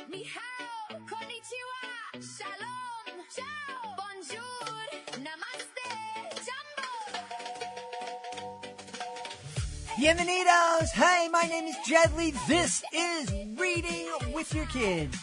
Ni hao, konnichiwa, shalom, ciao, bonjour, namaste, jumbo. Bienvenidos! Hey, my name is Jedley. This is Reading with Your Kids.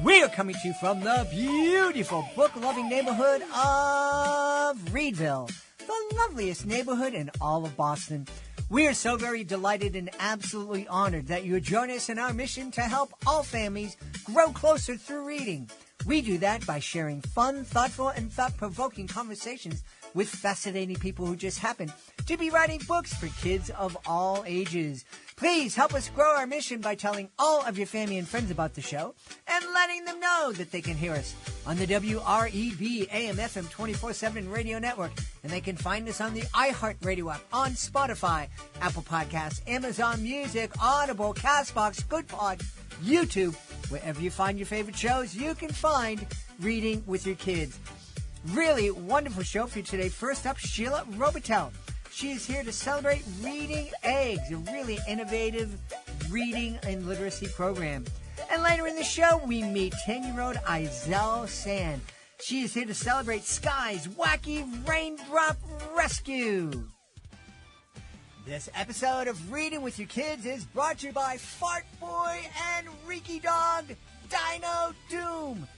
We are coming to you from the beautiful book-loving neighborhood of Reedville, the loveliest neighborhood in all of Boston. We are so very delighted and absolutely honored that you join us in our mission to help all families grow closer through reading. We do that by sharing fun, thoughtful, and thought-provoking conversations with fascinating people who just happen to be writing books for kids of all ages. Please help us grow our mission by telling all of your family and friends about the show and letting them know that they can hear us on the WREB AM/FM 24/7 radio network. And they can find us on the iHeartRadio app, on Spotify, Apple Podcasts, Amazon Music, Audible, CastBox, GoodPod, YouTube. Wherever you find your favorite shows, you can find Reading with Your Kids. Really wonderful show for you today. First up, Sheila Robitaille. She is here to celebrate Reading Eggs, a really innovative reading and literacy program. And later in the show, we meet 10-year-old Izelle Sand. She is here to celebrate Sky's Wacky Raindrop Rescue. This episode of Reading with Your Kids is brought to you by Fart Boy and Reeky Dog, Dino Doom.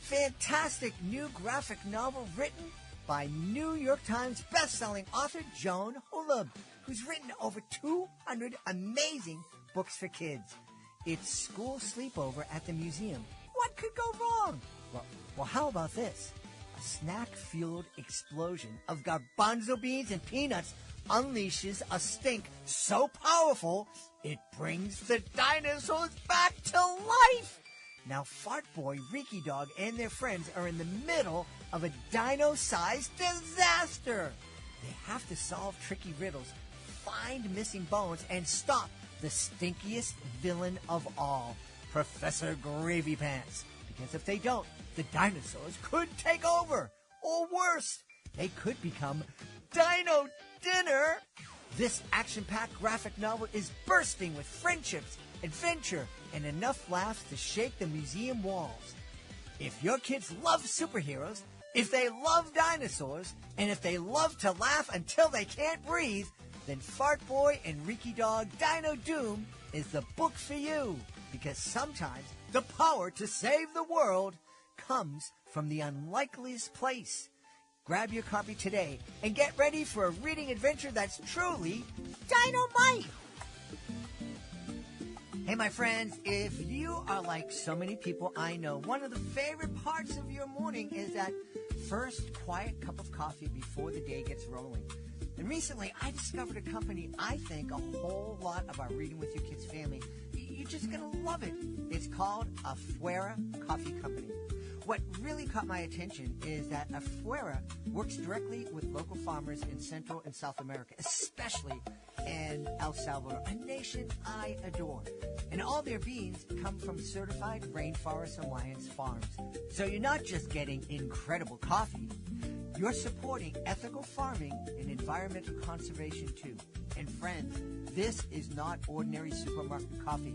Fantastic new graphic novel written by New York Times bestselling author Joan Holub, who's written over 200 amazing books for kids. It's school sleepover at the museum. What could go wrong? Well, how about this? A snack-fueled explosion of garbanzo beans and peanuts unleashes a stink so powerful it brings the dinosaurs back to life. Now, Fart Boy, Reeky Dog, and their friends are in the middle of a dino-sized disaster. They have to solve tricky riddles, find missing bones, and stop the stinkiest villain of all, Professor Gravy Pants. Because if they don't, the dinosaurs could take over. Or worse, they could become Dino Dinner. This action-packed graphic novel is bursting with friendships, adventure, and enough laughs to shake the museum walls. If your kids love superheroes, if they love dinosaurs, and if they love to laugh until they can't breathe, then Fart Boy and Reeky Dog Dino Doom is the book for you. Because sometimes the power to save the world comes from the unlikeliest place. Grab your copy today and get ready for a reading adventure that's truly dynamite. Hey, my friends, if you are like so many people I know, one of the favorite parts of your morning is that first quiet cup of coffee before the day gets rolling. And recently, I discovered a company I think a whole lot of our Reading with Your Kids family, you're just going to love it. It's called Afuera Coffee Company. What really caught my attention is that Afuera works directly with local farmers in Central and South America, especially in El Salvador, a nation I adore. And all their beans come from certified Rainforest Alliance farms. So you're not just getting incredible coffee, you're supporting ethical farming and environmental conservation too. And friends, this is not ordinary supermarket coffee.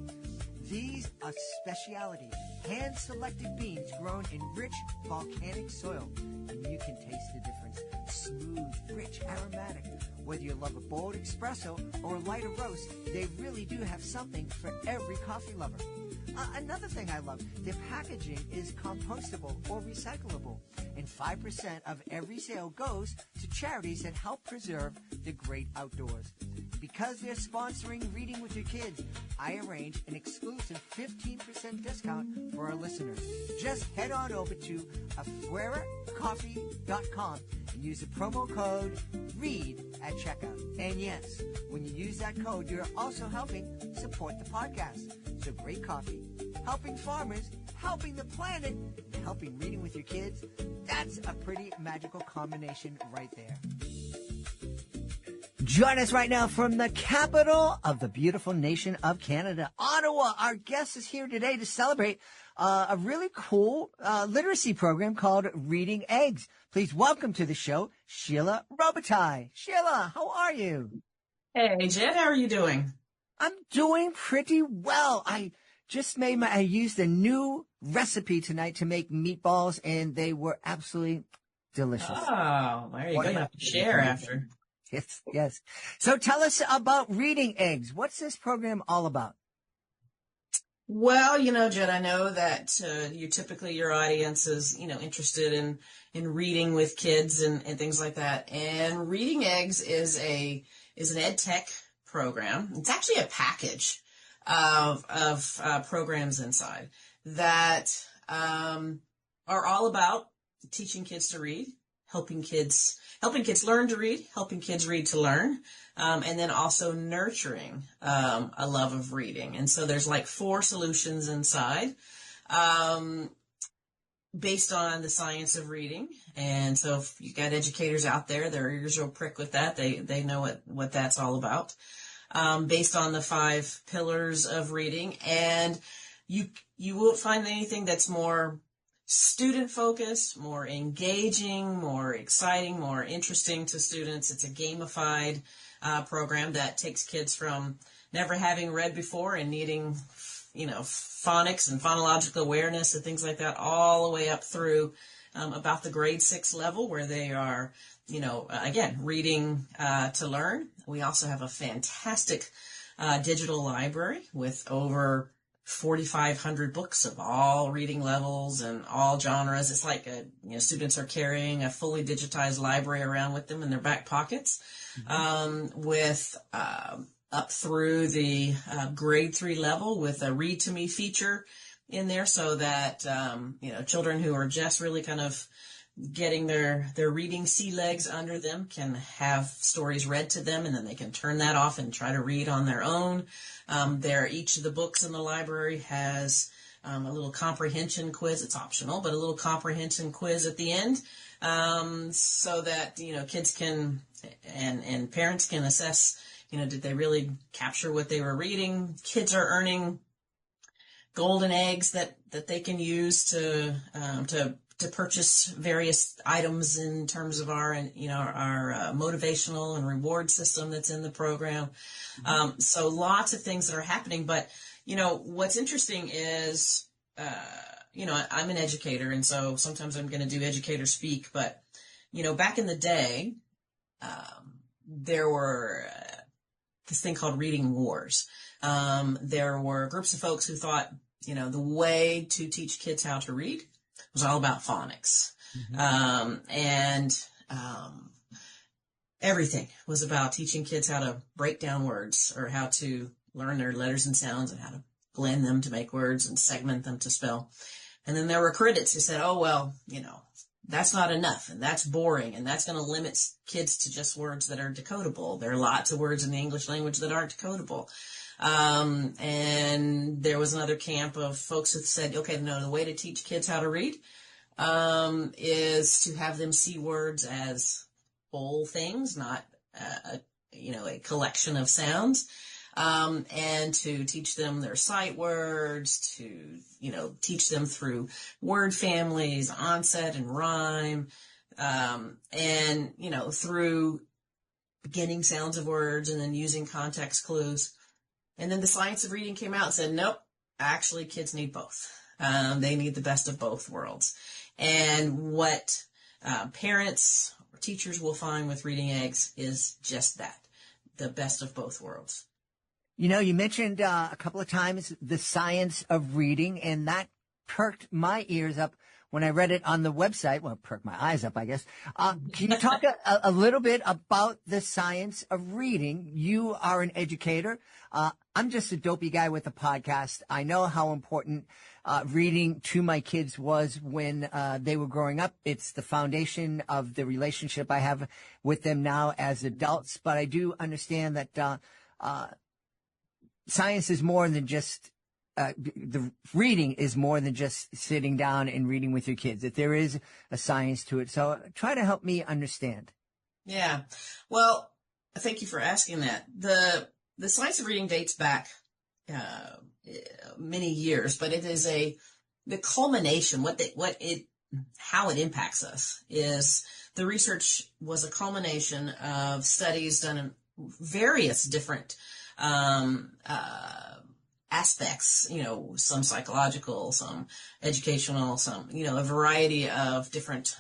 These are specialty, hand-selected beans grown in rich volcanic soil, and you can taste the difference. Smooth, rich, aromatic. Whether you love a bold espresso or a lighter roast, they really do have something for every coffee lover. Another thing I love, their packaging is compostable or recyclable, and 5% of every sale goes to charities that help preserve the great outdoors. Because they're sponsoring Reading with Your Kids, I arranged an exclusive 15% discount for our listeners. Just head on over to afueracoffee.com and use the promo code READ at checkout. And yes, when you use that code, you're also helping support the podcast. So great coffee, helping farmers, helping the planet, and helping Reading with Your Kids. That's a pretty magical combination right there. Join us right now from the capital of the beautiful nation of Canada, Ottawa. Our guest is here today to celebrate a really cool literacy program called Reading Eggs. Please welcome to the show, Sheila Robitaille. Sheila, how are you? Hey, Jed, how are you doing? I'm doing pretty well. I I used a new recipe tonight to make meatballs, and they were absolutely delicious. Oh, there you go. You have to share after. Yes, yes. So tell us about Reading Eggs. What's this program all about? Well, Jed, I know that your audience is, interested in reading with kids and things like that. And Reading Eggs is an ed tech program. It's actually a package of programs inside that are all about teaching kids to read, helping kids learn to read, helping kids read to learn, and then also nurturing a love of reading. And so there's like 4 solutions inside based on the science of reading. And so if you got educators out there, their ears will prick with that. They know what that's all about. Based on the 5 pillars of reading. And you won't find anything that's more student focused, more engaging, more exciting, more interesting to students. It's a gamified program that takes kids from never having read before and needing, phonics and phonological awareness and things like that, all the way up through about the grade 6 level where they are, again, reading to learn. We also have a fantastic digital library with over 4,500 books of all reading levels and all genres. It's like students are carrying a fully digitized library around with them in their back pockets, with up through the grade 3 level with a read to me feature in there, so that children who are just really kind of getting their reading sea legs under them can have stories read to them, and then they can turn that off and try to read on their own. Each of the books in the library has a little comprehension quiz. It's optional, but a little comprehension quiz at the end, so that kids can and parents can assess did they really capture what they were reading. Kids are earning golden eggs that they can use to purchase various items in terms of our motivational and reward system that's in the program. So lots of things that are happening. But, what's interesting is, I'm an educator, and so sometimes I'm going to do educator speak. But, back in the day, there were this thing called reading wars. There were groups of folks who thought, the way to teach kids how to read was all about phonics. Everything was about teaching kids how to break down words, or how to learn their letters and sounds, and how to blend them to make words and segment them to spell. And then there were critics who said, oh, well, that's not enough, and that's boring, and that's going to limit kids to just words that are decodable. There are lots of words in the English language that aren't decodable. And there was another camp of folks who said, okay, no, the way to teach kids how to read is to have them see words as whole things, not a collection of sounds, and to teach them their sight words, to teach them through word families, onset and rhyme, and through beginning sounds of words, and then using context clues. And then the science of reading came out and said, nope, actually kids need both. They need the best of both worlds. And what parents or teachers will find with Reading Eggs is just that, the best of both worlds. You mentioned a couple of times the science of reading, and that perked my ears up when I read it on the website. Well, perked my eyes up, I guess. Can you talk a little bit about the science of reading? You are an educator. I'm just a dopey guy with a podcast. I know how important reading to my kids was when they were growing up. It's the foundation of the relationship I have with them now as adults. But I do understand that science is more than just the reading is more than just sitting down and reading with your kids. That there is a science to it. So try to help me understand. Yeah. Well, thank you for asking that. The science of reading dates back many years, but it is the culmination. How it impacts us is the research was a culmination of studies done in various different aspects, some psychological, some educational, some, a variety of different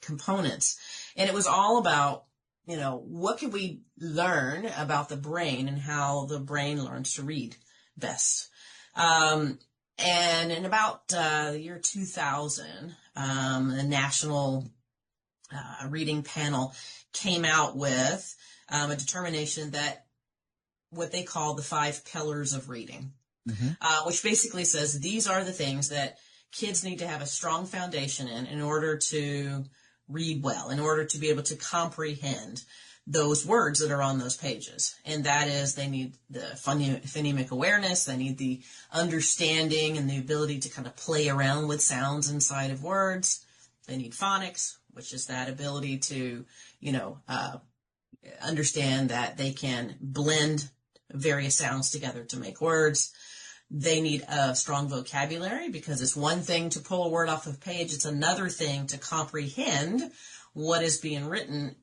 components. And it was all about, what can we learn about the brain and how the brain learns to read best. And in about the year 2000, the National Reading Panel came out with a determination that what they call the 5 pillars of reading, which basically says these are the things that kids need to have a strong foundation in order to read well, in order to be able to comprehend those words that are on those pages. And that is, they need the phonemic awareness, they need the understanding and the ability to kind of play around with sounds inside of words. They need phonics, which is that ability to, understand that they can blend various sounds together to make words. They need a strong vocabulary, because it's one thing to pull a word off of a page, it's another thing to comprehend what is being written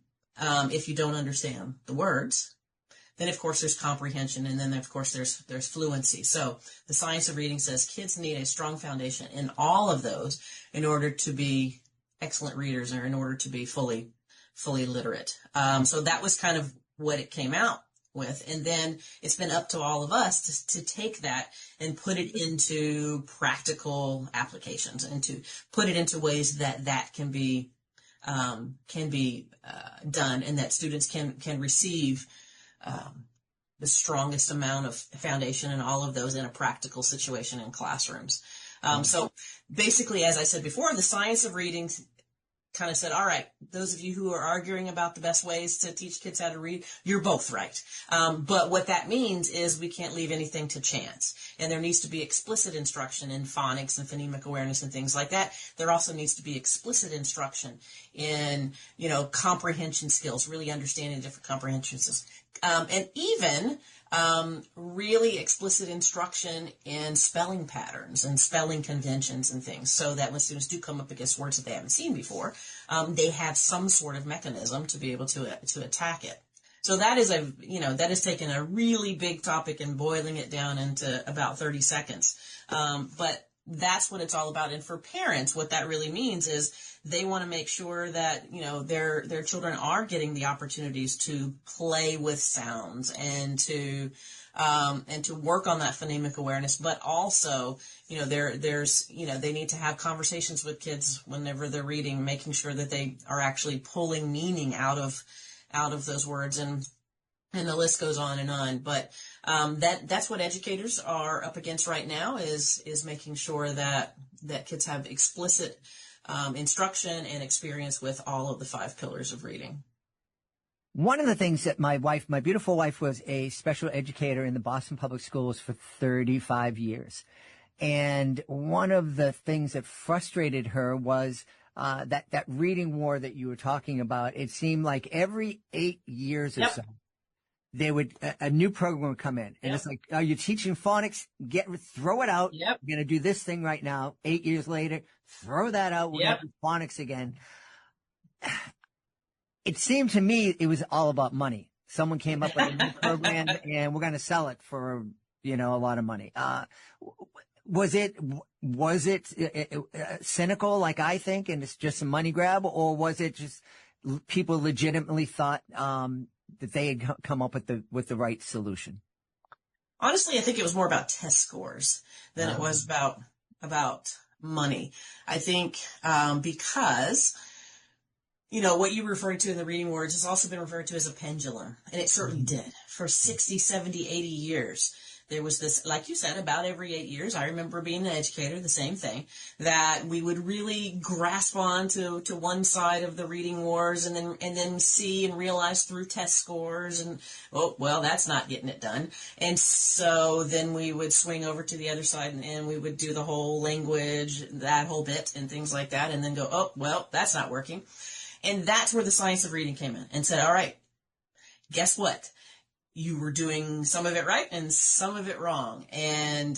if you don't understand the words. Then, of course, there's comprehension, and then, of course, there's fluency. So the science of reading says kids need a strong foundation in all of those in order to be excellent readers, or in order to be fully literate. So that was kind of what it came out with. And then it's been up to all of us to take that and put it into practical applications, and to put it into ways that can be done, and that students can receive the strongest amount of foundation in all of those in a practical situation in classrooms. So basically, as I said before, the science of reading kind of said, all right, those of you who are arguing about the best ways to teach kids how to read, you're both right. But what that means is we can't leave anything to chance. And there needs to be explicit instruction in phonics and phonemic awareness and things like that. There also needs to be explicit instruction in, comprehension skills, really understanding the different comprehension skills. And even really explicit instruction in spelling patterns and spelling conventions and things, so that when students do come up against words that they haven't seen before, they have some sort of mechanism to be able to attack it. So that is that is taking a really big topic and boiling it down into about 30 seconds. But that's what it's all about. And for parents, what that really means is they want to make sure that, their children are getting the opportunities to play with sounds and to work on that phonemic awareness, but also, they need to have conversations with kids whenever they're reading, making sure that they are actually pulling meaning out of those words, and the list goes on and on. But that's what educators are up against right now, is making sure that kids have explicit instruction and experience with all of the 5 pillars of reading. One of the things that my beautiful wife, was a special educator in the Boston Public Schools for 35 years. And one of the things that frustrated her was that reading war that you were talking about. It seemed like every 8 years or so, a new program would come in, and it's like, are you teaching phonics? Throw it out. Yep. We're going to do this thing right now. 8 years later, throw that out. We're going to do phonics again. It seemed to me it was all about money. Someone came up with a new program, and we're going to sell it for, a lot of money. Was it cynical, like I think, and it's just a money grab, or was it just people legitimately thought that they had come up with the right solution? Honestly, I think it was more about test scores than it was about money. I think because what you referred to in the reading words has also been referred to as a pendulum, and it certainly did. For 60, 70, 80 years, there was this, like you said, about every 8 years. I remember being an educator, the same thing, that we would really grasp on to one side of the reading wars, and then see and realize through test scores, and, oh, well, that's not getting it done. And so then we would swing over to the other side, and we would do the whole language, that whole bit, and things like that, and then go, oh, well, that's not working. And that's where the science of reading came in and said, all right, guess what? You were doing some of it right and some of it wrong. And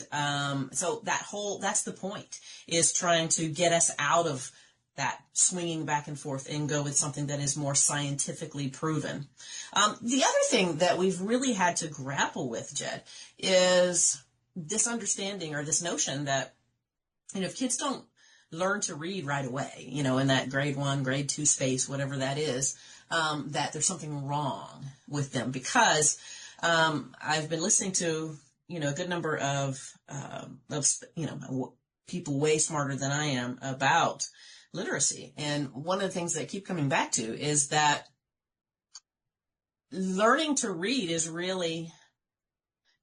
so that's the point, is trying to get us out of that swinging back and forth and go with something that is more scientifically proven. The other thing that we've really had to grapple with, Jed, is this understanding or this notion that, if kids don't learn to read right away, in that grade 1, grade 2 space, whatever that is, that there's something wrong with them, because I've been listening to, a good number of people way smarter than I am about literacy. And one of the things they keep coming back to is that learning to read is really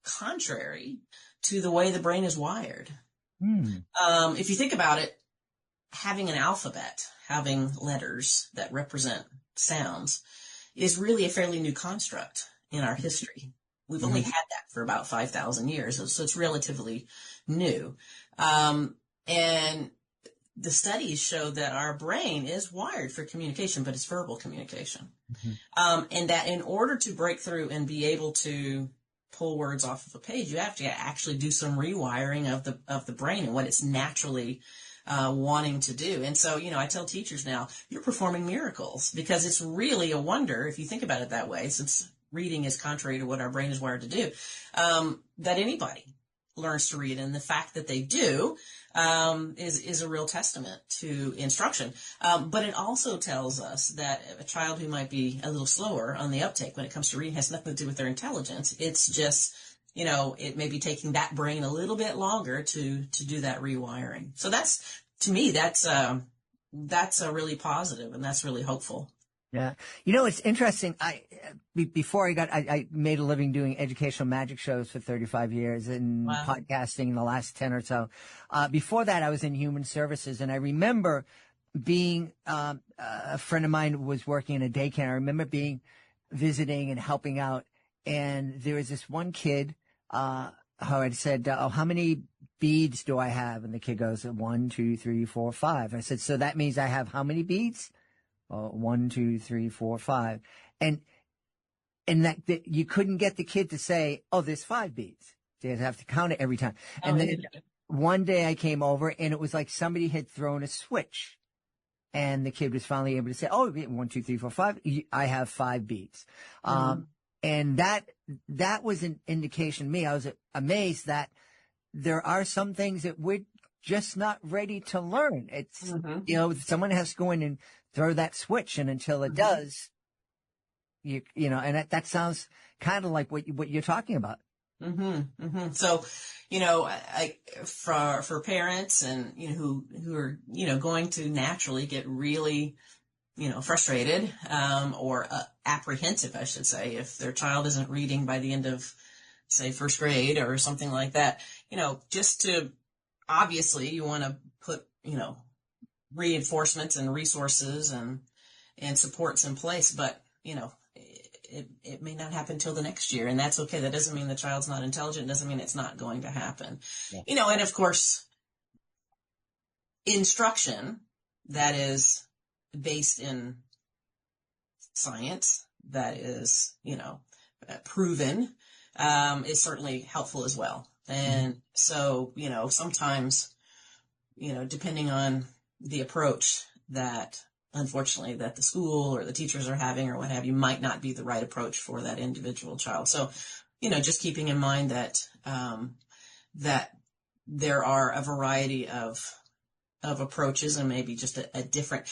contrary to the way the brain is wired. If you think about it, having an alphabet, having letters that represent sounds, is really a fairly new construct in our history. We've only had that for about 5,000 years, so it's relatively new. And the studies show that our brain is wired for communication, but it's verbal communication. And that in order to break through and be able to pull words off of a page, you have to actually do some rewiring of the brain and what it's naturally wanting to do. And so, I tell teachers now, you're performing miracles, because it's really a wonder, if you think about it that way, since reading is contrary to what our brain is wired to do, that anybody learns to read. And the fact that they do is a real testament to instruction. But it also tells us that a child who might be a little slower on the uptake when it comes to reading has nothing to do with their intelligence. It's just, it may be taking that brain a little bit longer to do that rewiring. So to me, that's a really positive, and that's really hopeful. Yeah. It's interesting. Before I made a living doing educational magic shows for 35 years and podcasting in the last 10 or so. Before that, I was in human services, and I remember being, a friend of mine was working in a daycare. I remember visiting and helping out. And there was this one kid, how I said, how many beads do I have? And the kid goes, 1, 2, 3, 4, 5. I said, so that means I have how many beads? 1, 2, 3, 4, 5. And that you couldn't get the kid to say, there's 5 beads. They'd have to count it every time. And then one day I came over, and it was like somebody had thrown a switch, and the kid was finally able to say, 1, 2, 3, 4, 5. I have 5 beads. And that was an indication to me. I was amazed that there are some things that we're just not ready to learn. It's, someone has to go in and throw that switch, and until it does, and that sounds kind of like what you're talking about. So, for parents and, who are, going to naturally get really, frustrated, or apprehensive, I should say, if their child isn't reading by the end of, say, first grade or something like that, just to, obviously you want to put, reinforcements and resources and supports in place, but, it may not happen till the next year, and that's okay. That doesn't mean the child's not intelligent. It doesn't mean it's not going to happen. Yeah. And of course, instruction that is based in science, that is, proven, is certainly helpful as well. And so, sometimes, depending on the approach that, unfortunately, that the school or the teachers are having or what have you, might not be the right approach for that individual child. So, just keeping in mind that, that there are a variety of approaches, and maybe just a different,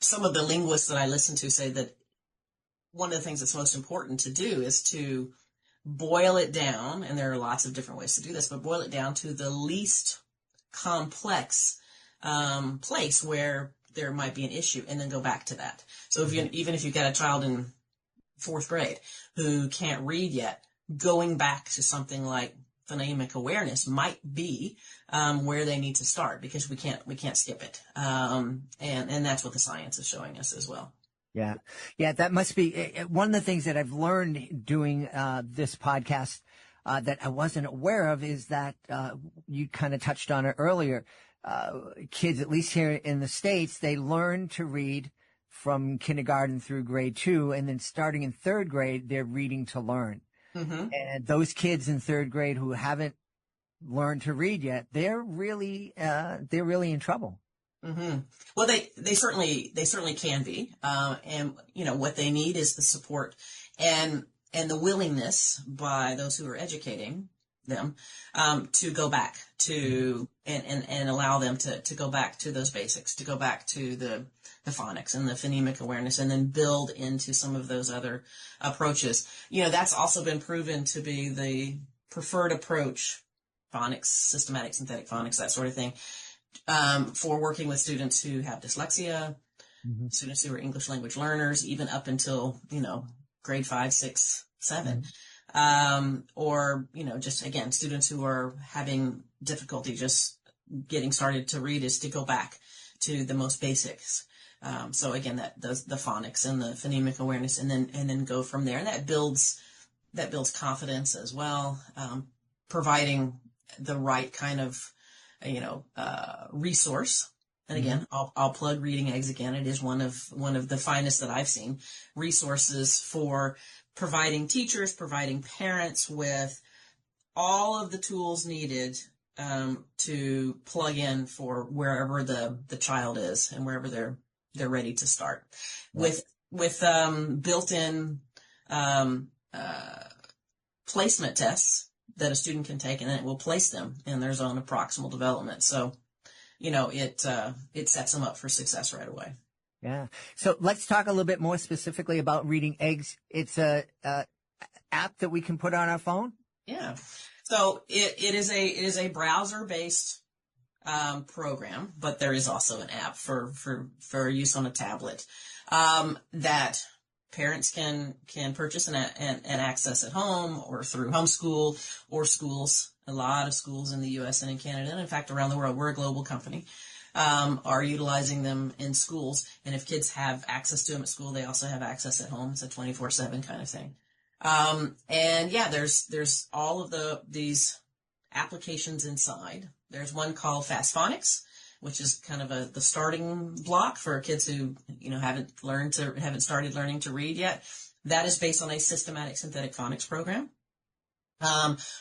some of the linguists that I listen to say that one of the things that's most important to do is to boil it down, and there are lots of different ways to do this, but boil it down to the least complex place where there might be an issue, and then go back to that. So even if you've got a child in 4th grade who can't read yet, going back to something like phonemic awareness might be where they need to start, because we can't skip it. And that's what the science is showing us as well. Yeah. That must be one of the things that I've learned doing this podcast that I wasn't aware of, is that you kind of touched on it earlier. Kids, at least here in the States, they learn to read from kindergarten through grade 2, and then starting in 3rd grade, they're reading to learn. And those kids in 3rd grade who haven't learned to read yet, they're really in trouble. Well, they certainly can be. And what they need is the support and the willingness by those who are educating them to go back to and allow them to go back to those basics, to go back to the phonics and the phonemic awareness, and then build into some of those other approaches. That's also been proven to be the preferred approach, phonics, systematic synthetic phonics, that sort of thing, for working with students who have dyslexia, students who are English language learners, even up until, grade 5, 6, 7. Or, just again, students who are having difficulty just getting started to read, is to go back to the most basics. So again, that does the phonics and the phonemic awareness, and then go from there. And that builds confidence as well, providing the right kind of, resource. And again, I'll plug Reading Eggs again. It is one of the finest that I've seen, resources for providing teachers, providing parents with all of the tools needed to plug in for wherever the child is and wherever they're ready to start. Right. With built-in placement tests that a student can take, and then it will place them in their zone of proximal development. So, it sets them up for success right away. Yeah. So let's talk a little bit more specifically about Reading Eggs. It's a app that we can put on our phone. Yeah. So it is a browser-based program, but there is also an app for use on a tablet that parents can purchase and access at home or through homeschool or schools. A lot of schools in the U.S. and in Canada, and in fact around the world, we're a global company, are utilizing them in schools. And if kids have access to them at school, they also have access at home. It's a 24/7 kind of thing. And yeah, there's all of these applications inside. There's one called Fast Phonics, which is kind of the starting block for kids who, haven't started learning to read yet. That is based on a systematic synthetic phonics program,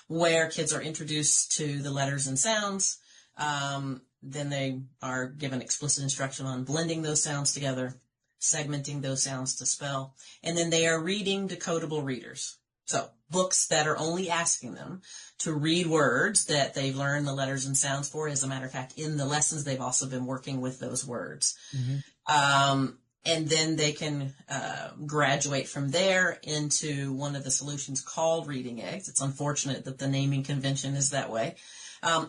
where kids are introduced to the letters and sounds. Then they are given explicit instruction on blending those sounds together, segmenting those sounds to spell, and then they are reading decodable readers. So books that are only asking them to read words that they've learned the letters and sounds for. As a matter of fact, in the lessons, they've also been working with those words. And then they can graduate from there into one of the solutions called Reading Eggs. It's unfortunate that the naming convention is that way,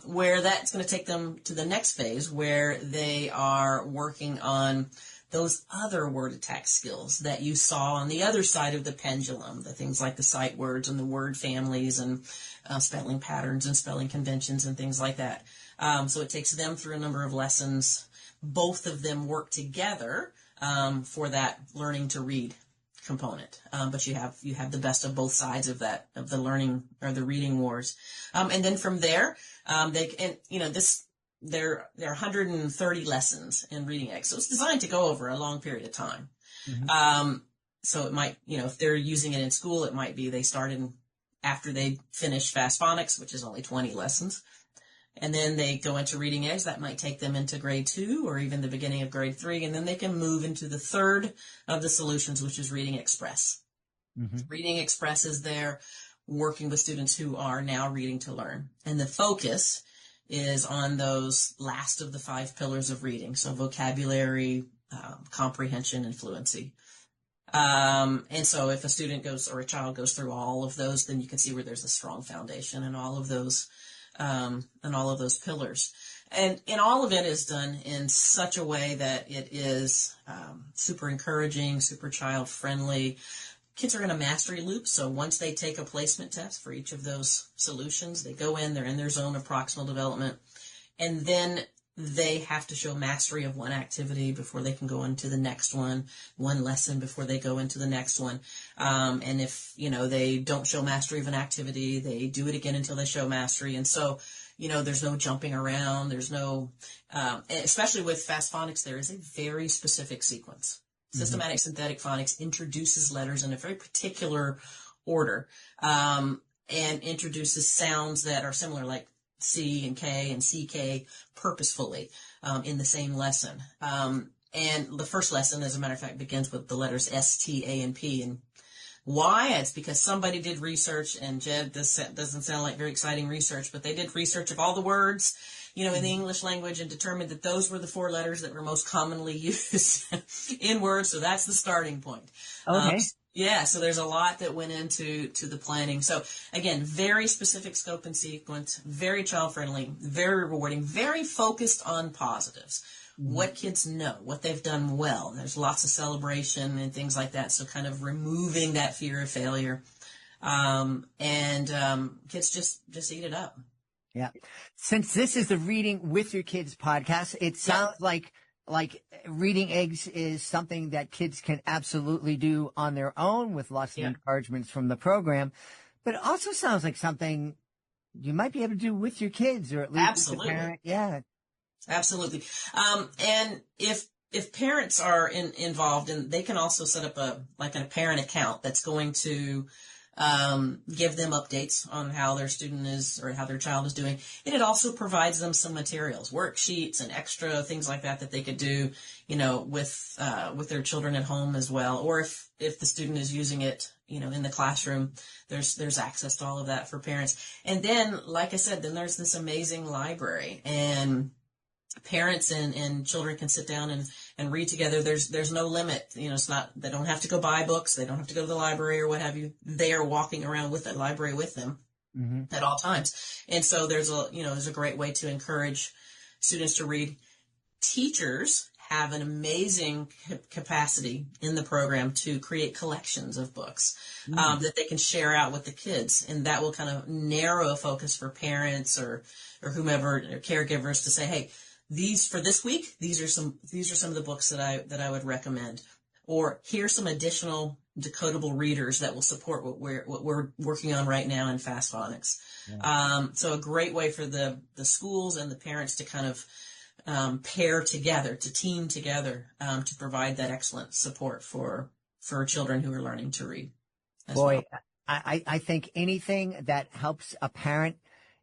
where that's going to take them to the next phase, where they are working on those other word attack skills that you saw on the other side of the pendulum, the things like the sight words and the word families and spelling patterns and spelling conventions and things like that. So it takes them through a number of lessons. Both of them work together for that learning to read component. But you have the best of both sides of that, of the learning or the reading wars. And then from there, there are 130 lessons in Reading Eggs. So it's designed to go over a long period of time. So it might, if they're using it in school, it might be they started after they finish Fast Phonics, which is only 20 lessons. And then they go into Reading Eggs. That might take them into grade 2 or even the beginning of grade 3. And then they can move into the third of the solutions, which is Reading Express. Reading Express is there working with students who are now reading to learn. And the focus is on those last of the 5 pillars of reading. So vocabulary, comprehension, and fluency. And so if a student goes or a child goes through all of those, then you can see where there's a strong foundation in all of those pillars. And all of it is done in such a way that it is super encouraging, super child friendly. Kids are in a mastery loop, so once they take a placement test for each of those solutions, they go in, they're in their zone of proximal development, and then they have to show mastery of one activity before they can go into the next one lesson before they go into the next one. And if, they don't show mastery of an activity, they do it again until they show mastery. And so, there's no jumping around. There's no, especially with Fast Phonics, there is a very specific sequence. Systematic synthetic phonics introduces letters in a very particular order, and introduces sounds that are similar, like C and K and CK, purposefully in the same lesson. And the first lesson, as a matter of fact, begins with the letters S, T, A, and P. And Why? It's because somebody did research, and Jed, this doesn't sound like very exciting research, but they did research of all the words, in the English language, and determined that those were the 4 letters that were most commonly used in words. So that's the starting point. Okay. Yeah, so there's a lot that went into the planning. So again, very specific scope and sequence, very child-friendly, very rewarding, very focused on positives. What kids know, what they've done well. There's lots of celebration and things like that. So kind of removing that fear of failure. Kids just eat it up. Yeah. Since this is the Reading with Your Kids podcast, it sounds like reading eggs is something that kids can absolutely do on their own with lots of encouragements from the program. But it also sounds like something you might be able to do with your kids, or at least with the parent. Yeah. Absolutely. And if parents are involved, and they can also set up a parent account that's going to give them updates on how their student is or how their child is doing. And it also provides them some materials, worksheets and extra things like that they could do, with their children at home as well. Or if the student is using it, in the classroom, there's access to all of that for parents. And then, like I said, then there's this amazing library, and parents and children can sit down and read together. There's no limit. It's not, they don't have to go buy books. They don't have to go to the library or what have you. They are walking around with that library with them at all times. And so there's a great way to encourage students to read. Teachers have an amazing capacity in the program to create collections of books that they can share out with the kids. And that will kind of narrow a focus for parents or whomever, or caregivers, to say, hey, for this week, these are some of the books that I would recommend, or here's some additional decodable readers that will support what we're working on right now in Fast Phonics. Yeah. So a great way for the schools and the parents to kind of pair together, to team together, to provide that excellent support for children who are learning to read. Boy, well. I think anything that helps a parent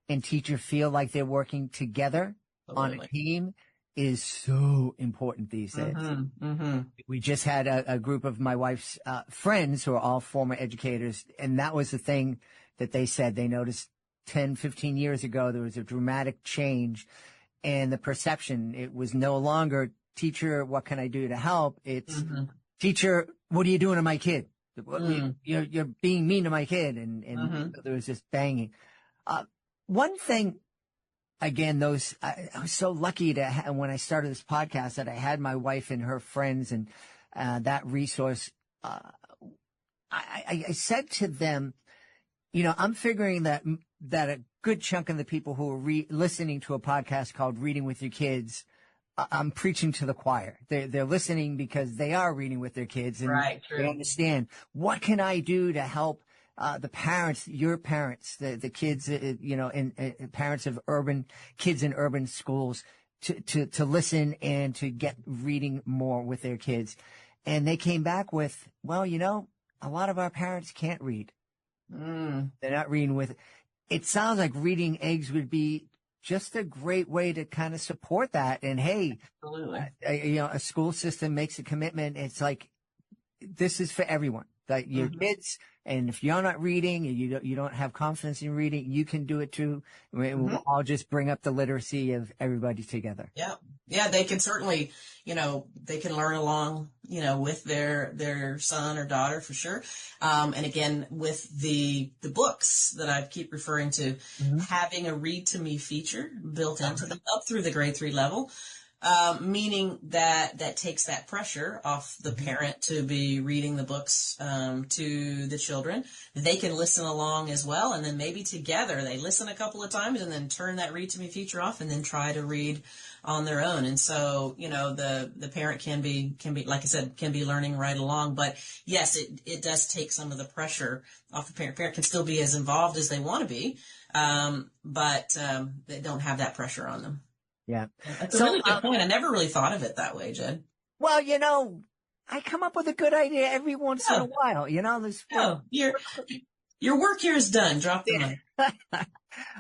and teacher feel like they're working together on a team is so important these days. We just had a group of my wife's friends who are all former educators, and that was the thing that they said. They noticed 10, 15 years ago there was a dramatic change in the perception. It was no longer, teacher, what can I do to help? It's, teacher, what are you doing to my kid? You're being mean to my kid. And there was this banging. One thing, again, I was so lucky when I started this podcast, that I had my wife and her friends and that resource. I said to them, I'm figuring that a good chunk of the people who are listening to a podcast called Reading with Your Kids, I'm preaching to the choir. They're listening because they are reading with their kids, and they understand, what can I do to help the parents, your parents, the kids, and parents of kids in urban schools to listen and to get reading more with their kids. And they came back with, well, a lot of our parents can't read. They're not reading with. It sounds like Reading Eggs would be just a great way to kind of support that. And hey, a school system makes a commitment. It's like, this is for everyone. Like your kids, and if you're not reading and you don't have confidence in reading, you can do it too. We'll all just bring up the literacy of everybody together. Yeah, they can certainly, they can learn along, with their son or daughter for sure. And again, with the books that I keep referring to, having a read to me feature built into them up through the grade 3 level. Meaning that takes that pressure off the parent to be reading the books to the children. They can listen along as well, and then maybe together they listen a couple of times and then turn that read to me feature off and then try to read on their own. And so, the parent can be, like I said, can be learning right along. But yes, it does take some of the pressure off the parent. Parent can still be as involved as they want to be, but they don't have that pressure on them. Yeah. That's a really good point. I never really thought of it that way, Jed. Well, I come up with a good idea every once in a while. Your work here is done. Drop the mic.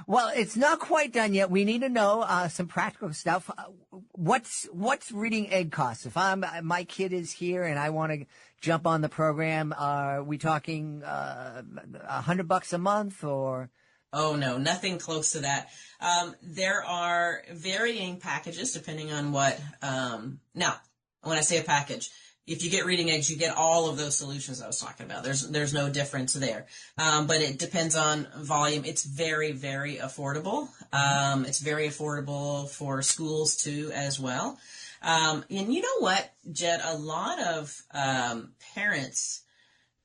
Well, it's not quite done yet. We need to know some practical stuff. what's reading egg costs? If my kid is here and I want to jump on the program, are we talking $100 a month or? Oh no, nothing close to that. There are varying packages depending on what. Now, when I say a package, if you get reading eggs, you get all of those solutions I was talking about. There's no difference there. But it depends on volume. It's very, very affordable. It's very affordable for schools too as well. And you know what, Jed? A lot of parents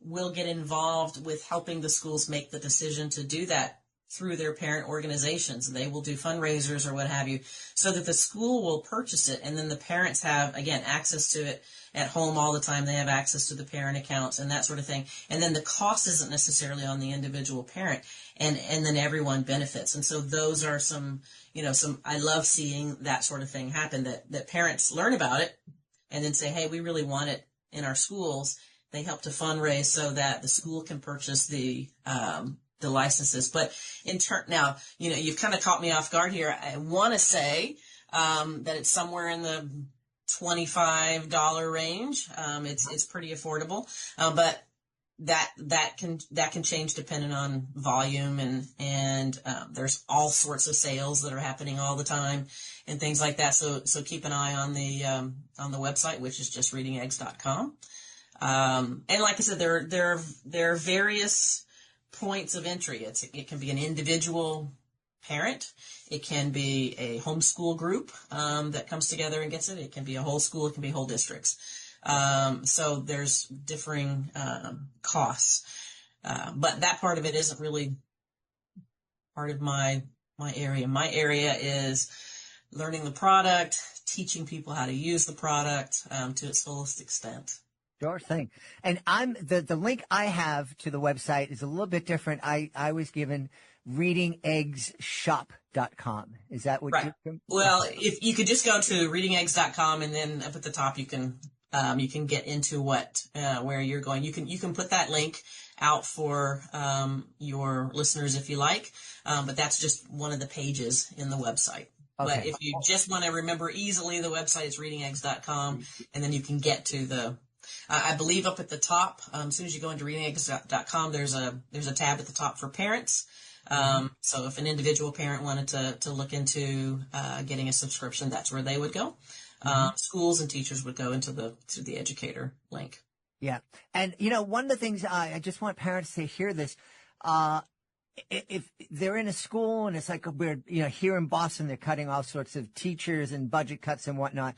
will get involved with helping the schools make the decision to do that through their parent organizations. They will do fundraisers or what have you so that the school will purchase it. And then the parents have, again, access to it at home all the time. They have access to the parent accounts and that sort of thing. And then the cost isn't necessarily on the individual parent, and then everyone benefits. And so those are some, I love seeing that sort of thing happen, that parents learn about it and then say, hey, we really want it in our schools. They help to fundraise so that the school can purchase the licenses. But now, you've kind of caught me off guard here. I want to say that it's somewhere in the $25 range. It's pretty affordable, but that can change depending on volume, and there's all sorts of sales that are happening all the time and things like that. So keep an eye on the website, which is just readingeggs.com. And like I said, there are various points of entry. It can be an individual parent. It can be a homeschool group that comes together and gets it. It can be a whole school. It can be whole districts. So there's differing costs. But that part of it isn't really part of my area. My area is learning the product, teaching people how to use the product to its fullest extent. Sure thing. And the link I have to the website is a little bit different. I was given readingeggsshop.com. Is that what right? Well, if you could just go to readingeggs.com, and then up at the top you can get into where you're going. You can put that link out for your listeners if you like, but that's just one of the pages in the website. Okay. But if you just want to remember easily, the website is readingeggs.com, and then you can get to I believe up at the top, as soon as you go into readingeggs.com, there's a tab at the top for parents. So if an individual parent wanted to look into getting a subscription, that's where they would go. Schools and teachers would go to the educator link. Yeah. And, one of the things I just want parents to hear this, if they're in a school and it's like we're, here in Boston, they're cutting all sorts of teachers and budget cuts and whatnot.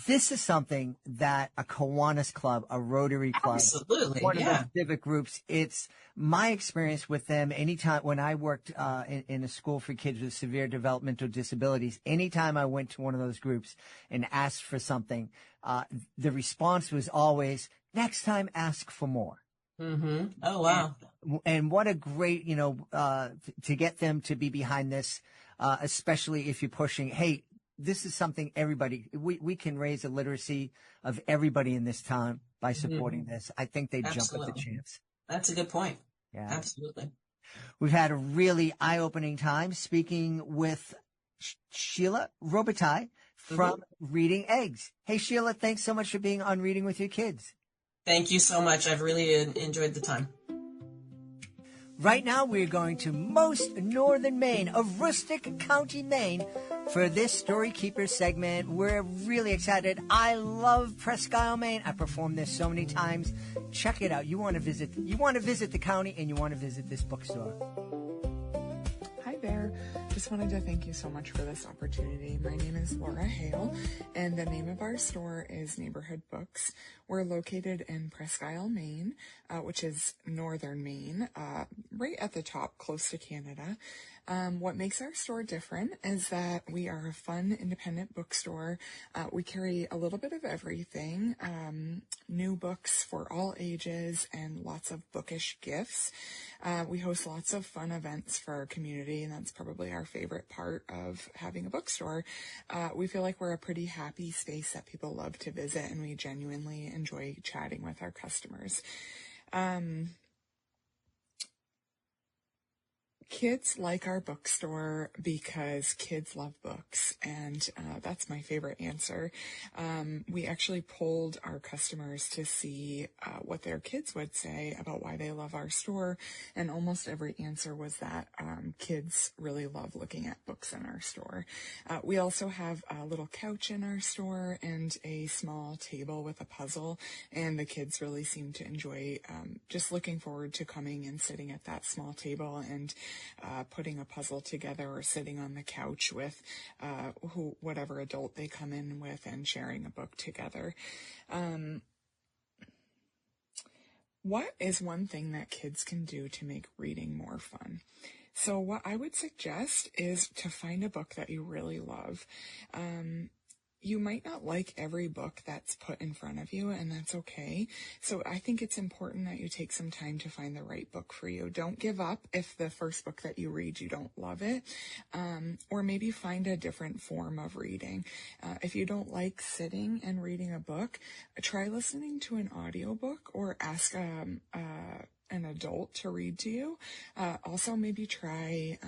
This is something that a Kiwanis club, a Rotary club, absolutely, one of those civic groups, it's my experience with them. Anytime when I worked in a school for kids with severe developmental disabilities, anytime I went to one of those groups and asked for something, the response was always, next time ask for more. Mm-hmm. Oh, wow. And what a great, to get them to be behind this, especially if you're pushing, hey, this is something we can raise the literacy of everybody in this town by supporting this. I think they'd jump at the chance. That's a good point. Yeah. Absolutely. We've had a really eye-opening time speaking with Sheila Robitaille from Reading Eggs. Hey, Sheila, thanks so much for being on Reading with Your Kids. Thank you so much. I've really enjoyed the time. Right now, we're going to most northern Maine, Aroostook County, Maine, for this Story Keeper segment. We're really excited. I love Presque Isle, Maine. I performed there so many times. Check it out. You want to visit the county, and you want to visit this bookstore. Hi there. Just wanted to thank you so much for this opportunity. My name is Laura Hale, and the name of our store is Neighborhood Books. We're located in Presque Isle, Maine, which is northern Maine, right at the top, close to Canada. What makes our store different is that we are a fun, independent bookstore. We carry a little bit of everything, new books for all ages, and lots of bookish gifts. We host lots of fun events for our community, and that's probably our favorite part of having a bookstore. We feel like we're a pretty happy space that people love to visit, and we genuinely enjoy chatting with our customers. Kids like our bookstore because kids love books, and that's my favorite answer. We actually polled our customers to see what their kids would say about why they love our store, and almost every answer was that kids really love looking at books in our store. We also have a little couch in our store and a small table with a puzzle, and the kids really seem to enjoy just looking forward to coming and sitting at that small table and putting a puzzle together, or sitting on the couch with whatever adult they come in with and sharing a book together. What is one thing that kids can do to make reading more fun? So what I would suggest is to find a book that you really love. You might not like every book that's put in front of you, and that's okay. So I think it's important that you take some time to find the right book for you. Don't give up if the first book that you read, you don't love it. Or maybe find a different form of reading. If you don't like sitting and reading a book, try listening to an audiobook, or ask an adult to read to you. Also, maybe try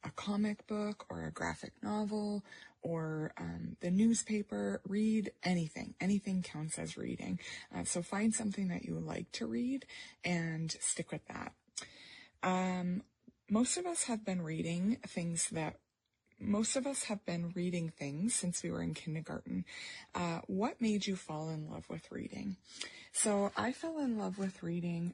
a comic book or a graphic novel, or the newspaper. Read anything. Anything counts as reading. So find something that you like to read and stick with that. Most of us have been reading things since we were in kindergarten. What made you fall in love with reading? So I fell in love with reading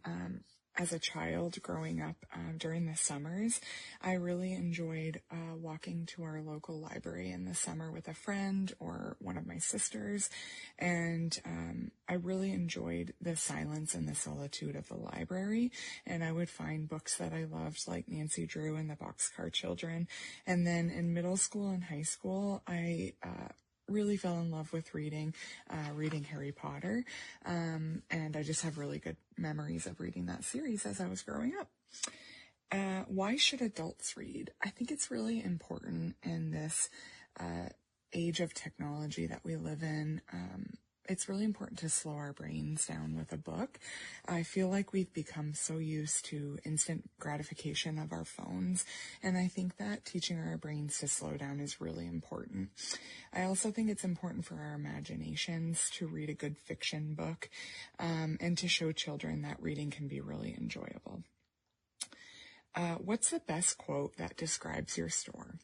as a child growing up during the summers. I really enjoyed walking to our local library in the summer with a friend or one of my sisters, and I really enjoyed the silence and the solitude of the library, and I would find books that I loved, like Nancy Drew and the Boxcar Children. And then in middle school and high school, I really fell in love with reading Harry Potter, and I just have really good memories of reading that series as I was growing up. Why should adults read? I think it's really important in this age of technology that we live in. It's really important to slow our brains down with a book. I feel like we've become so used to instant gratification of our phones, and I think that teaching our brains to slow down is really important. I also think it's important for our imaginations to read a good fiction book, and to show children that reading can be really enjoyable. What's the best quote that describes your store?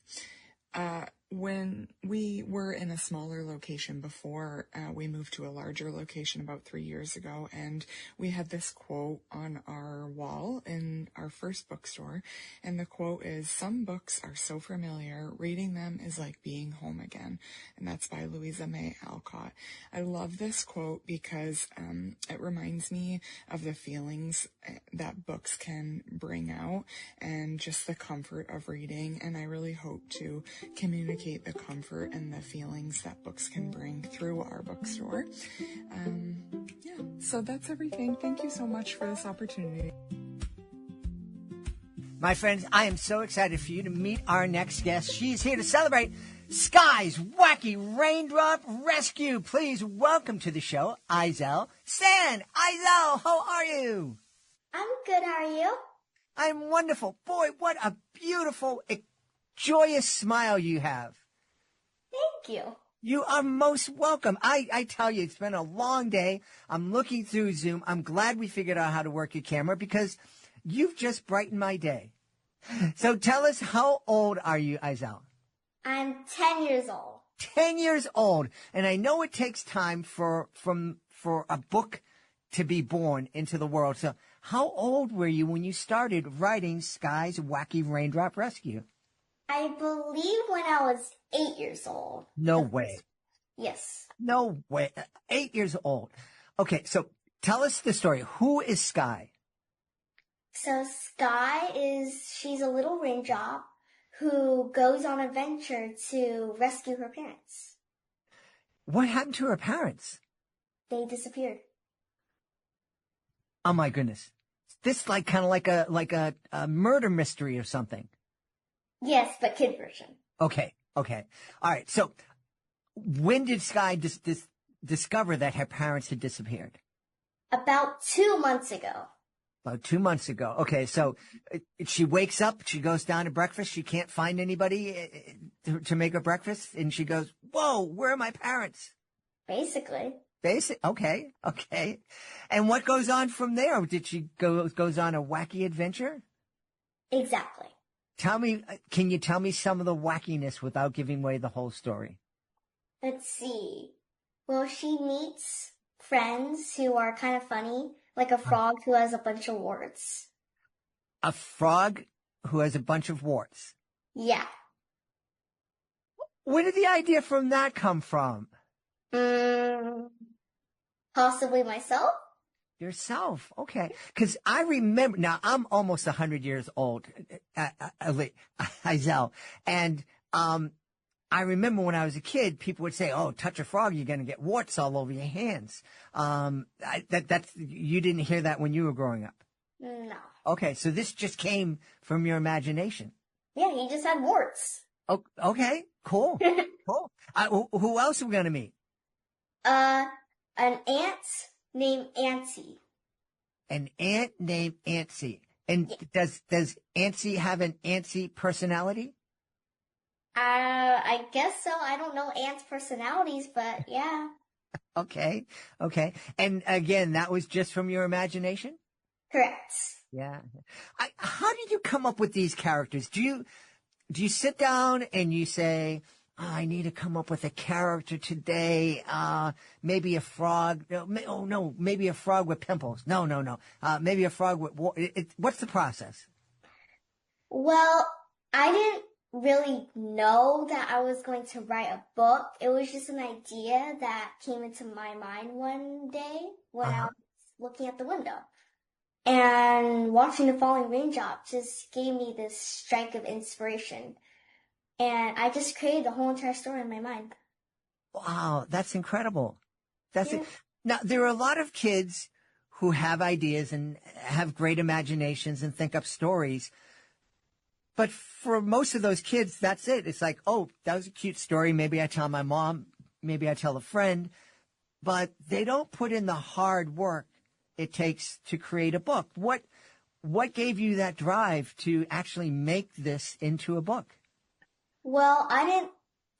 When we were in a smaller location before, we moved to a larger location about 3 years ago, and we had this quote on our wall in our first bookstore, and the quote is, "Some books are so familiar, reading them is like being home again," and that's by Louisa May Alcott. I love this quote because it reminds me of the feelings that books can bring out, and just the comfort of reading, and I really hope to communicate the comfort and the feelings that books can bring through our bookstore. So that's everything. Thank you so much for this opportunity. My friends, I am so excited for you to meet our next guest. She's here to celebrate Sky's Wacky Raindrop Rescue. Please welcome to the show, Izell Sand. Izell, how are you? I'm good, how are you? I'm wonderful. Boy, what a beautiful, joyous smile you have. Thank you. You are most welcome. I tell you, it's been a long day. I'm looking through Zoom. I'm glad we figured out how to work your camera because you've just brightened my day. So tell us, how old are you, Izell? I'm 10 years old. 10 years old. And I know it takes time for a book to be born into the world. So how old were you when you started writing Sky's Wacky Raindrop Rescue? I believe when I was 8 years old. No way. Yes. No way. 8 years old. Okay, so tell us the story. Who is Sky? So she's a little raindrop who goes on an adventure to rescue her parents. What happened to her parents? They disappeared. Oh my goodness. This kind of like a murder mystery or something. Yes, but kid version. Okay. All right. So when did Sky discover that her parents had disappeared? About 2 months ago. About 2 months ago. Okay, so she wakes up, she goes down to breakfast, she can't find anybody to make her breakfast, and she goes, "Whoa, where are my parents?" Basically. Okay. And what goes on from there? Did she goes on a wacky adventure? Exactly. Can you tell me some of the wackiness without giving away the whole story? Let's see. Well, she meets friends who are kind of funny, like a frog who has a bunch of warts. A frog who has a bunch of warts. Yeah. Where did the idea from that come from? Possibly myself? Yourself. Okay. Because I remember, now I'm almost 100 years old, Isel, and I remember when I was a kid, people would say, "Oh, touch a frog, you're going to get warts all over your hands." You didn't hear that when you were growing up. No. Okay, so this just came from your imagination. Yeah, he just had warts. Oh, okay, cool, cool. Who else are we going to meet? An ant named Auntie. An ant named Antsy. And does Antsy have an antsy personality? I guess so. I don't know ants' personalities, but yeah. Okay. And again, that was just from your imagination? Correct. Yeah. How did you come up with these characters? Do you sit down and you say, I need to come up with a character today. Maybe a frog. No, maybe a frog with pimples. No. Maybe a frog with what's the process? Well, I didn't really know that I was going to write a book. It was just an idea that came into my mind one day when I was looking at the window. And watching the falling raindrops just gave me this strike of inspiration. And I just created the whole entire story in my mind. Wow, that's incredible. Now, there are a lot of kids who have ideas and have great imaginations and think up stories. But for most of those kids, that's it. It's like, oh, that was a cute story. Maybe I tell my mom, maybe I tell a friend. But they don't put in the hard work it takes to create a book. What gave you that drive to actually make this into a book? Well, I didn't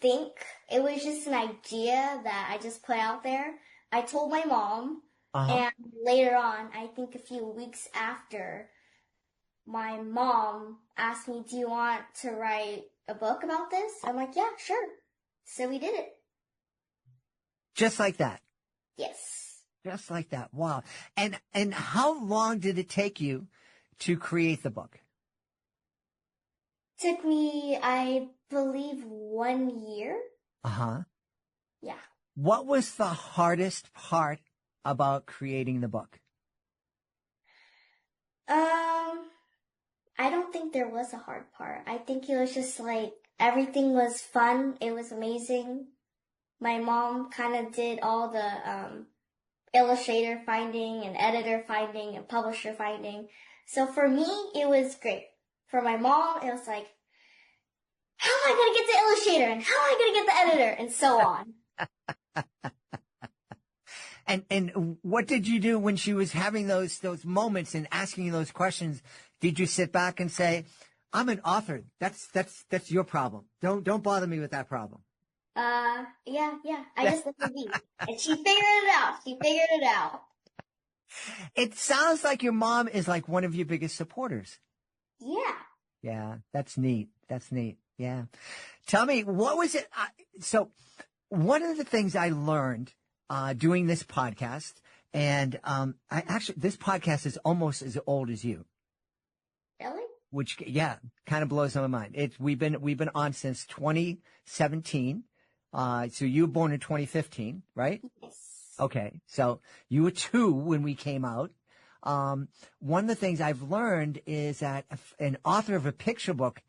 think. It was just an idea that I just put out there. I told my mom, and later on, I think a few weeks after, my mom asked me, "Do you want to write a book about this?" I'm like, "Yeah, sure." So we did it. Just like that? Yes. Just like that. Wow. And how long did it take you to create the book? Took me, I believe, 1 year. Yeah. What was the hardest part about creating the book? I don't think there was a hard part. I think it was just like everything was fun. It was amazing. My mom kind of did all the illustrator finding and editor finding and publisher finding. So for me, it was great. For my mom, it was like, how am I going to get the illustrator? And how am I going to get the editor? And so on. And what did you do when she was having those moments and asking you those questions? Did you sit back and say, I'm an author. That's your problem. Don't bother me with that problem. Yeah. I just let her be. And she figured it out. It sounds like your mom is like one of your biggest supporters. Yeah. Yeah, that's neat. Yeah. Tell me, what was it? So one of the things I learned doing this podcast, and this podcast is almost as old as you. Really? Which, yeah, kind of blows my mind. We've been on since 2017. So you were born in 2015, right? Yes. Okay. So you were 2 when we came out. One of the things I've learned is that an author of a picture book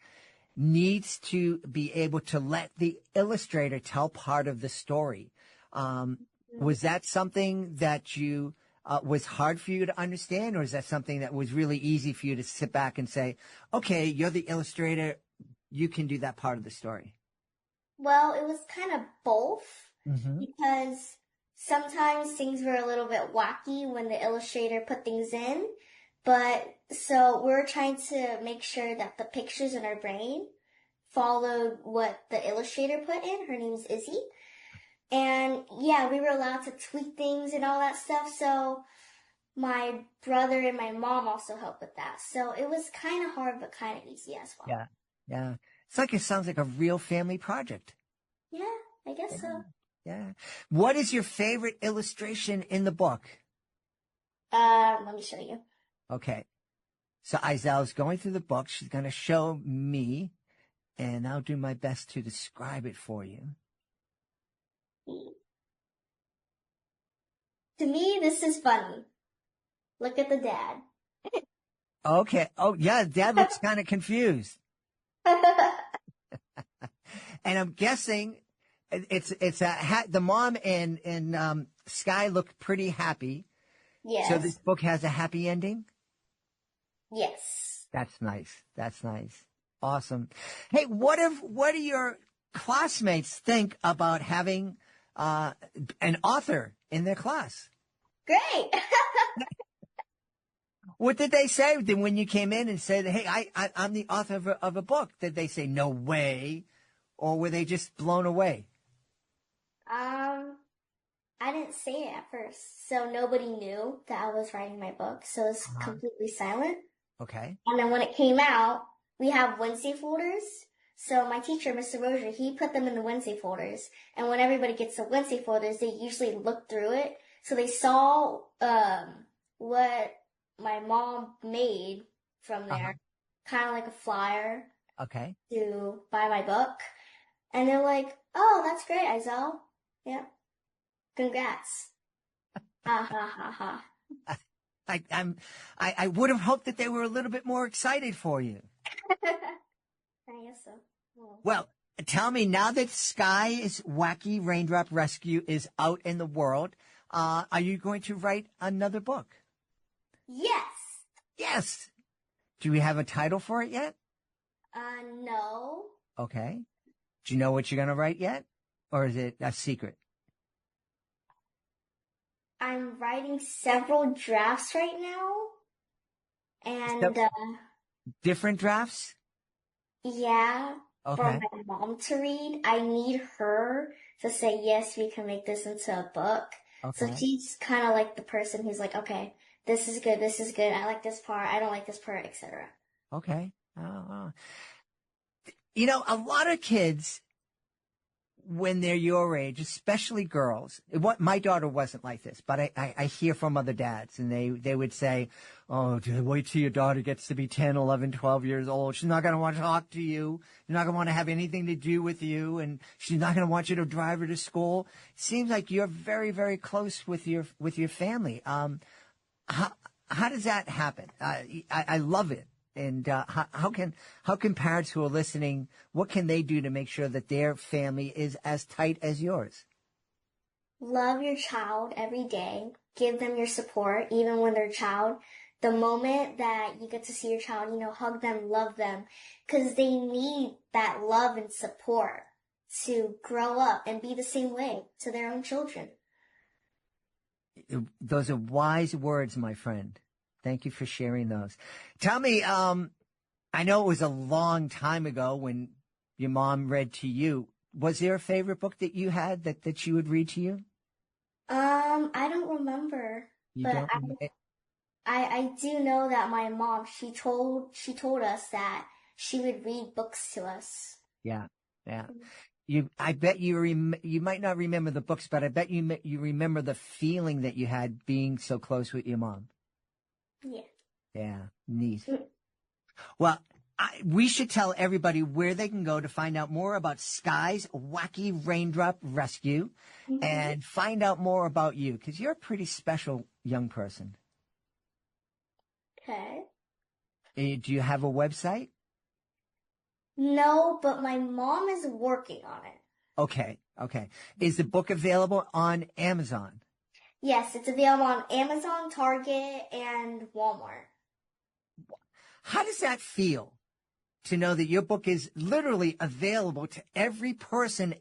needs to be able to let the illustrator tell part of the story. Was that something that you was hard for you to understand, or is that something that was really easy for you to sit back and say, okay, you're the illustrator, you can do that part of the story? Well, it was kind of both, because sometimes things were a little bit wacky when the illustrator put things in, But so we're trying to make sure that the pictures in our brain followed what the illustrator put in. Her name's Izzy. And yeah, we were allowed to tweak things and all that stuff. So my brother and my mom also helped with that. So it was kind of hard, but kind of easy as well. Yeah. Yeah. It sounds like a real family project. Yeah, I guess so. Yeah. What is your favorite illustration in the book? Let me show you. Okay. So Izelle's going through the book. She's going to show me, and I'll do my best to describe it for you. To me, this is funny. Look at the dad. Okay. Oh, yeah. Dad looks kind of confused. And I'm guessing it's the mom and Sky look pretty happy. Yes. So this book has a happy ending? Yes. That's nice. That's nice. Awesome. Hey, what do your classmates think about having an author in their class? Great. What did they say when you came in and said, "Hey, I'm the author of a book"? Did they say "No way," or were they just blown away? I didn't say it at first, so nobody knew that I was writing my book, so it's completely silent. Okay. And then when it came out, we have Wednesday folders. So my teacher, Mr. Rozier, he put them in the Wednesday folders. And when everybody gets the Wednesday folders, they usually look through it. So they saw what my mom made from there, kind of like a flyer. Okay. To buy my book. And they're like, "Oh, that's great, Izelle. Yeah. Congrats." Ha ha ha ha. I would have hoped that they were a little bit more excited for you. I guess so. Well, tell me, now that Sky's Wacky Raindrop Rescue is out in the world, are you going to write another book? Yes. Yes. Do we have a title for it yet? No. Okay. Do you know what you're going to write yet? Or is it a secret? I'm writing several drafts right now. And, different drafts? Yeah. Okay. For my mom to read. I need her to say, yes, we can make this into a book. Okay. So she's kind of like the person who's like, okay, this is good, I like this part, I don't like this part, etc. Okay. You know, a lot of kids, when they're your age, especially girls, my daughter wasn't like this, but I hear from other dads, and they would say, "Oh, wait till your daughter gets to be 10, 11, 12 years old. She's not going to want to talk to you. You're not going to want to have anything to do with you, and she's not going to want you to drive her to school." It seems like you're very, very close with your family. How does that happen? I love it. And how can parents who are listening, what can they do to make sure that their family is as tight as yours? Love your child every day. Give them your support, even when they're a child. The moment that you get to see your child, hug them, love them, because they need that love and support to grow up and be the same way to their own children. Those are wise words, my friend. Thank you for sharing those. Tell me, I know it was a long time ago when your mom read to you. Was there a favorite book that you had that she would read to you? I don't remember. I do know that my mom, she told us that she would read books to us. Yeah. I bet you might not remember the books, but I bet you remember the feeling that you had being so close with your mom. Yeah. Yeah, neat. Well, we should tell everybody where they can go to find out more about Sky's Wacky Raindrop Rescue and find out more about you, because you're a pretty special young person. Okay. Do you have a website? No, but my mom is working on it. Okay. Is the book available on Amazon? Yes, it's available on Amazon, Target, and Walmart. How does that feel to know that your book is literally available to every person,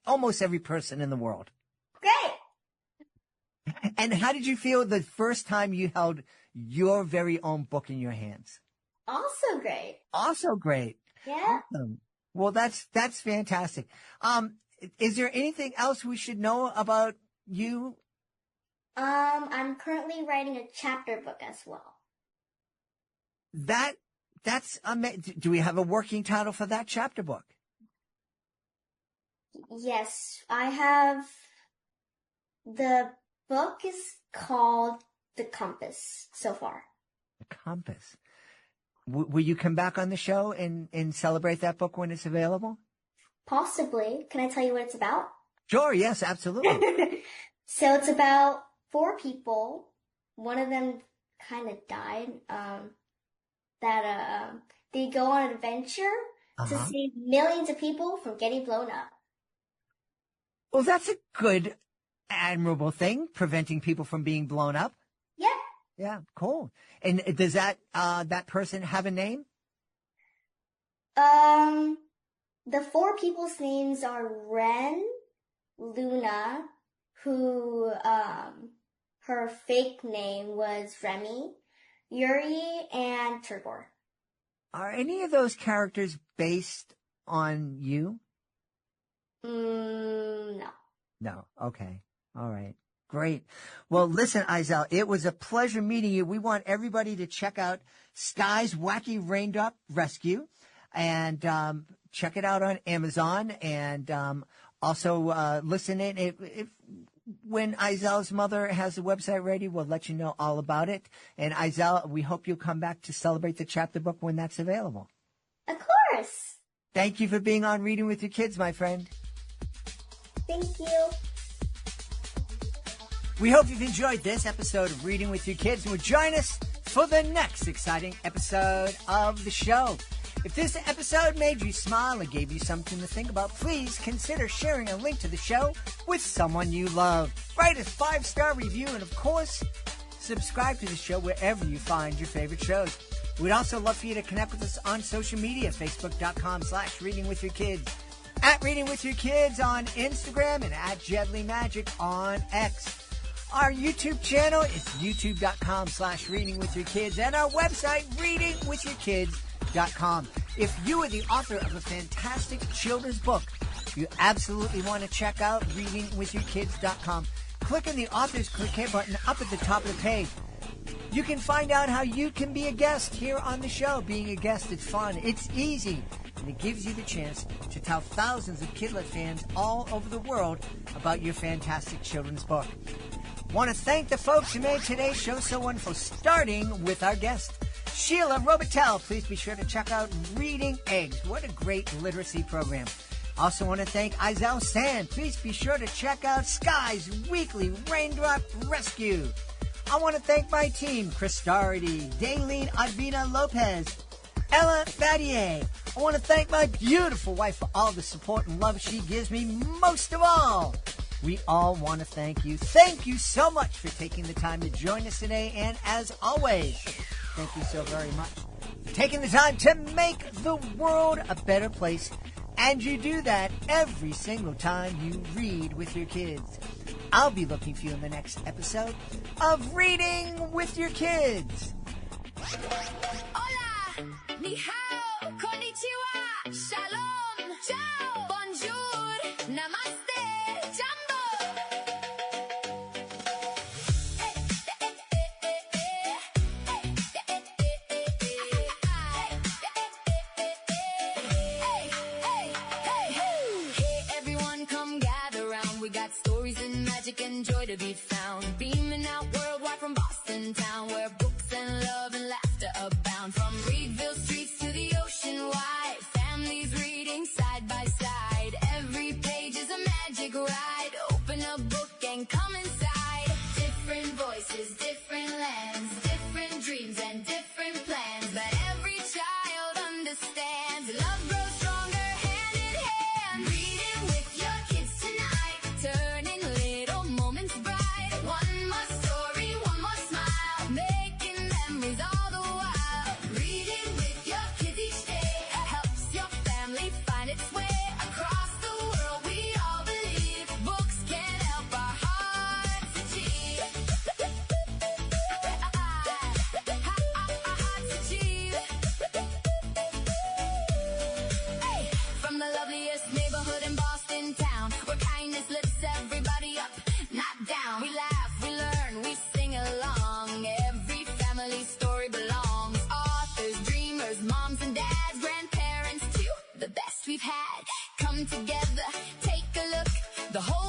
almost every person in the world? Great. And how did you feel the first time you held your very own book in your hands. Also great. Also great. Yeah. Awesome. Well, that's fantastic. Is there anything else we should know about you? I'm currently writing a chapter book as well. That's amazing. Do we have a working title for that chapter book? Yes, I have. The book is called The Compass so far. The Compass. Will you come back on the show and celebrate that book when it's available? Possibly. Can I tell you what it's about? Sure, yes, absolutely. So it's about 4 people. One of them kind of died. They go on an adventure to save millions of people from getting blown up. Well, that's a good, admirable thing, preventing people from being blown up. Yeah. Yeah, cool. And does that person have a name? The 4 people's names are Ren, Luna, who, her fake name was Remy, Yuri, and Turgor. Are any of those characters based on you? No. No. Okay. All right. Great. Well, listen, Izel, it was a pleasure meeting you. We want everybody to check out Sky's Wacky Raindrop Rescue and check it out on Amazon, and also listen in. If when Izel's mother has the website ready, we'll let you know all about it. And Izel, we hope you'll come back to celebrate the chapter book when that's available. Of course. Thank you for being on Reading with Your Kids, my friend. Thank you. We hope you've enjoyed this episode of Reading with Your Kids, and will join us for the next exciting episode of the show. If this episode made you smile and gave you something to think about, please consider sharing a link to the show with someone you love. Write a 5-star review, and of course, subscribe to the show wherever you find your favorite shows. We'd also love for you to connect with us on social media, facebook.com/readingwithyourkids, at Reading With Your Kids on Instagram, and at Jedley Magic on X. Our YouTube channel is youtube.com/readingwithyourkids, and our website, readingwithyourkids.com. If you are the author of a fantastic children's book you absolutely want to check out, readingwithyourkids.com. Click on the author's Click Here button up at the top of the page. You can find out how you can be a guest here on the show. Being a guest is fun, it's easy, and it gives you the chance to tell thousands of Kidlet fans all over the world about your fantastic children's book. Want to thank the folks who made today's show so wonderful, starting with our guest, Sheila Robitaille. Please be sure to check out Reading Eggs. What a great literacy program. Also want to thank Izel Sand. Please be sure to check out Sky's Weekly Raindrop Rescue. I want to thank my team, Chris Stardy, Daylene Advina Lopez, Ella Fattier. I want to thank my beautiful wife for all the support and love she gives me. Most of all, we all want to thank you. Thank you so much for taking the time to join us today. And as always, thank you so very much for taking the time to make the world a better place. And you do that every single time you read with your kids. I'll be looking for you in the next episode of Reading with Your Kids. Hola, ni hao, konnichiwa, shalom, ciao, bonjour, namaste, jumbo. Hey, everyone, come gather round. We got stories and magic and joy to be found. Beaming out worldwide from Boston town, where books and love and laughter abound. From Reedville streets to the ocean wide, families reading side by side. Every page is a magic ride. Open a book and come inside. Different voices, different lands, different dreams and different plans. But every child understands love grows stronger hand in hand. Reading with your kids tonight, turning little moments bright. One The whole